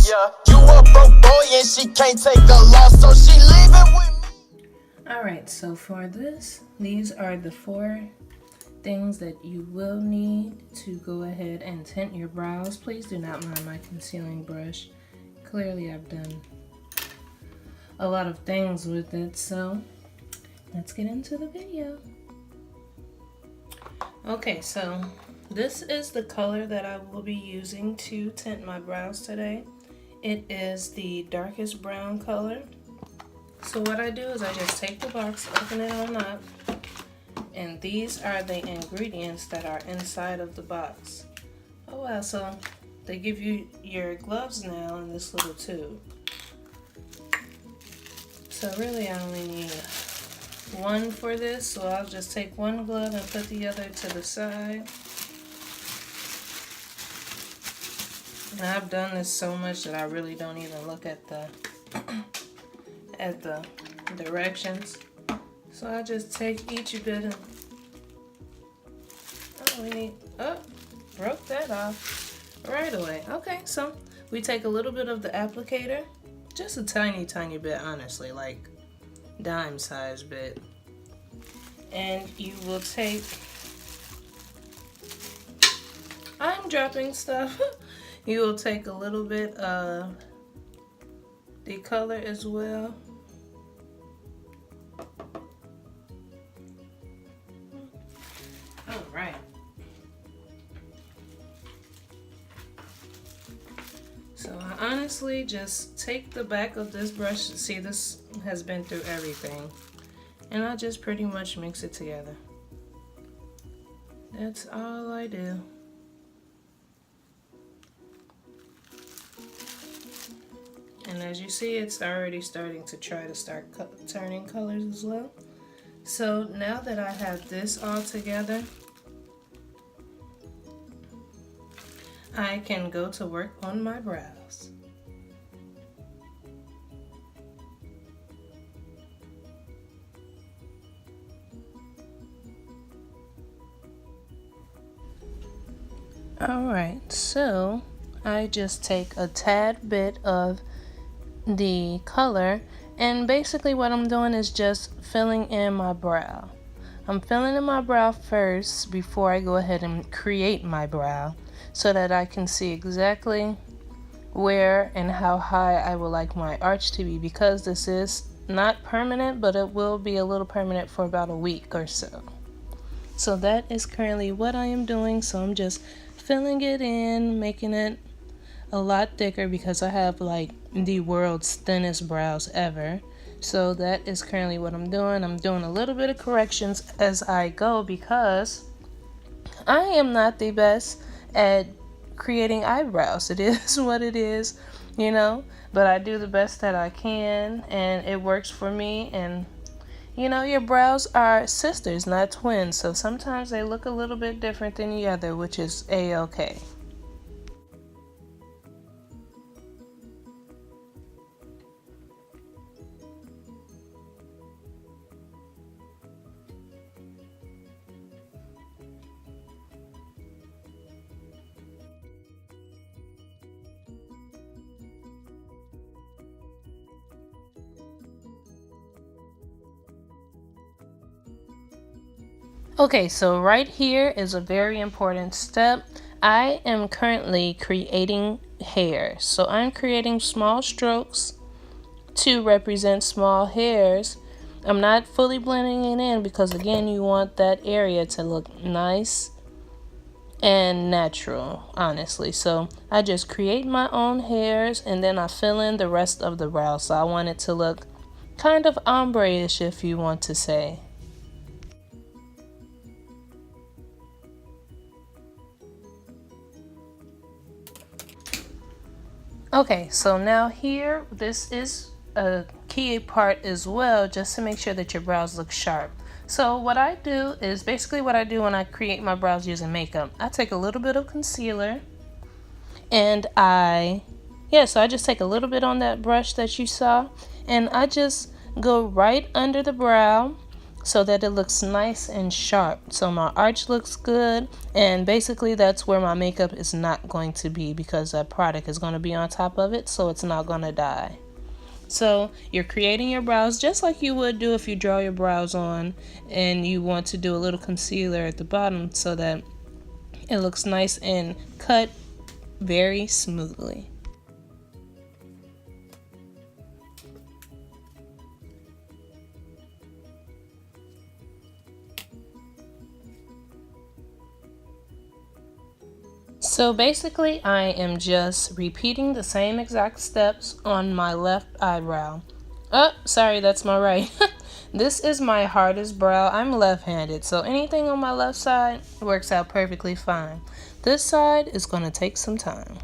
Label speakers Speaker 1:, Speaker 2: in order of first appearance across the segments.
Speaker 1: Yeah, you a broke boy and she can't take a loss, so she leaving with me.
Speaker 2: Alright, so for this, these are the 4 things that you will need to go ahead and tint your brows. Please do not mind my concealing brush. Clearly I've done a lot of things with it, so let's get into the video. Okay, so this is the color that I will be using to tint my brows today. It is the darkest brown color. So what I do is I just take the box, open it on up, and these are the ingredients that are inside of the box. Oh wow, so they give you your gloves now in this little tube. So really I only need 1 for this, so I'll just take 1 glove and put the other to the side. And I've done this so much that I really don't even look at the directions. So I just take each bit and broke that off right away. Okay, so we take a little bit of the applicator, just a tiny bit, honestly, like dime size bit, and you will take, I'm dropping stuff. You will take a little bit of the color as well. All right. So I honestly just take the back of this brush. See, this has been through everything. And I just pretty much mix it together. That's all I do. And as you see, it's already starting to try to start turning colors as well. So now that I have this all together, I can go to work on my brows. Alright, so I just take a tad bit of the color, and basically what I'm doing is just filling in my brow. I'm filling in my brow first before I go ahead and create my brow, so that I can see exactly where and how high I would like my arch to be, because this is not permanent, but it will be a little permanent for about a week or so. So that is currently what I am doing. So I'm just filling it in, making it a lot thicker because I have like the world's thinnest brows ever. So that is currently what I'm doing. I'm doing a little bit of corrections as I go because I am not the best at creating eyebrows. It is what it is, you know, but I do the best that I can and it works for me. And you know, your brows are sisters, not twins, so sometimes they look a little bit different than the other, which is a-okay. Okay, so right here is a very important step. I am currently creating hair. So I'm creating small strokes to represent small hairs. I'm not fully blending it in because again, you want that area to look nice and natural, honestly. So I just create my own hairs and then I fill in the rest of the brow. So I want it to look kind of ombre-ish, if you want to say. Okay, so now here, this is a key part as well, just to make sure that your brows look sharp. So what I do is basically what I do when I create my brows using makeup. I take a little bit of concealer and I just take a little bit on that brush that you saw and I just go right under the brow, so that it looks nice and sharp. So my arch looks good, and basically that's where my makeup is not going to be, because that product is going to be on top of it, so it's not going to die. So you're creating your brows just like you would do if you draw your brows on and you want to do a little concealer at the bottom so that it looks nice and cut very smoothly. So basically I am just repeating the same exact steps on my left eyebrow. Oh, sorry, that's my right. This is my hardest brow. I'm left-handed, so anything on my left side works out perfectly fine. This side is going to take some time.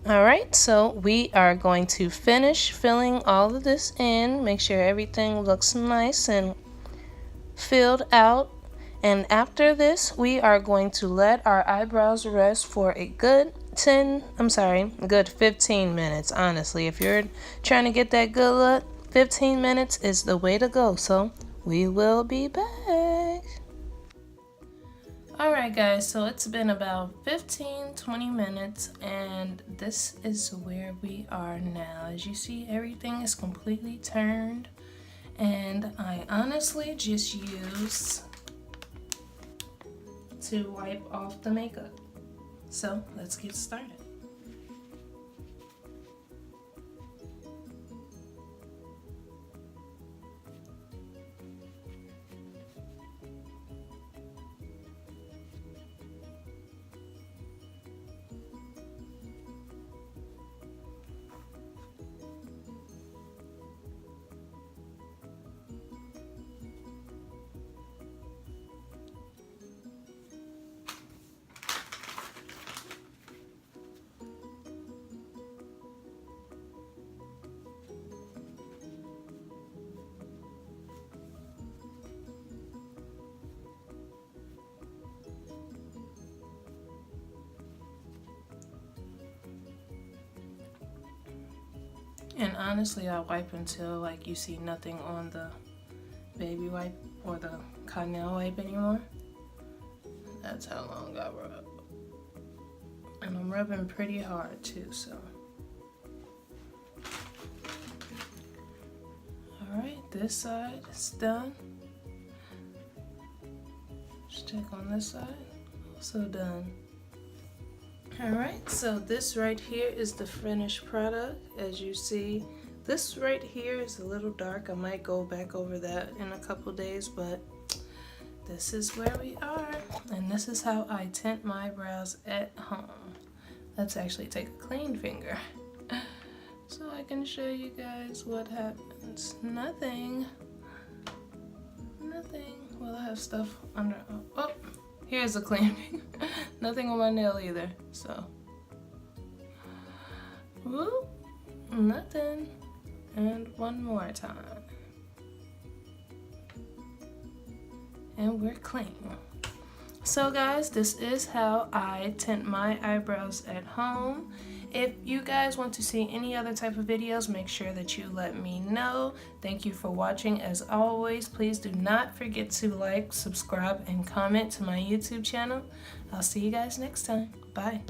Speaker 2: Alright, so we are going to finish filling all of this in. Make sure everything looks nice and filled out. And after this, we are going to let our eyebrows rest for a good 15 minutes. Honestly, if you're trying to get that good look, 15 minutes is the way to go. So we will be back. Alright guys, so it's been about 15-20 minutes and this is where we are now. As you see, everything is completely turned and I honestly just use to wipe off the makeup. So let's get started. And honestly, I wipe until like you see nothing on the baby wipe or the Cottonelle wipe anymore. That's how long I rub. And I'm rubbing pretty hard too, so. Alright, this side is done. Just check on this side, also done. Alright, so this right here is the finished product. As you see, this right here is a little dark. I might go back over that in a couple days, but this is where we are. And this is how I tint my brows at home. Let's actually take a clean finger so I can show you guys what happens. Nothing. Well, I have stuff under. Oh, here's a clean finger. Nothing on my nail either, so. Whoop, nothing. And one more time. And we're clean. So guys, this is how I tint my eyebrows at home. If you guys want to see any other type of videos, make sure that you let me know. Thank you for watching. As always, please do not forget to like, subscribe, and comment to my YouTube channel. I'll see you guys next time. Bye.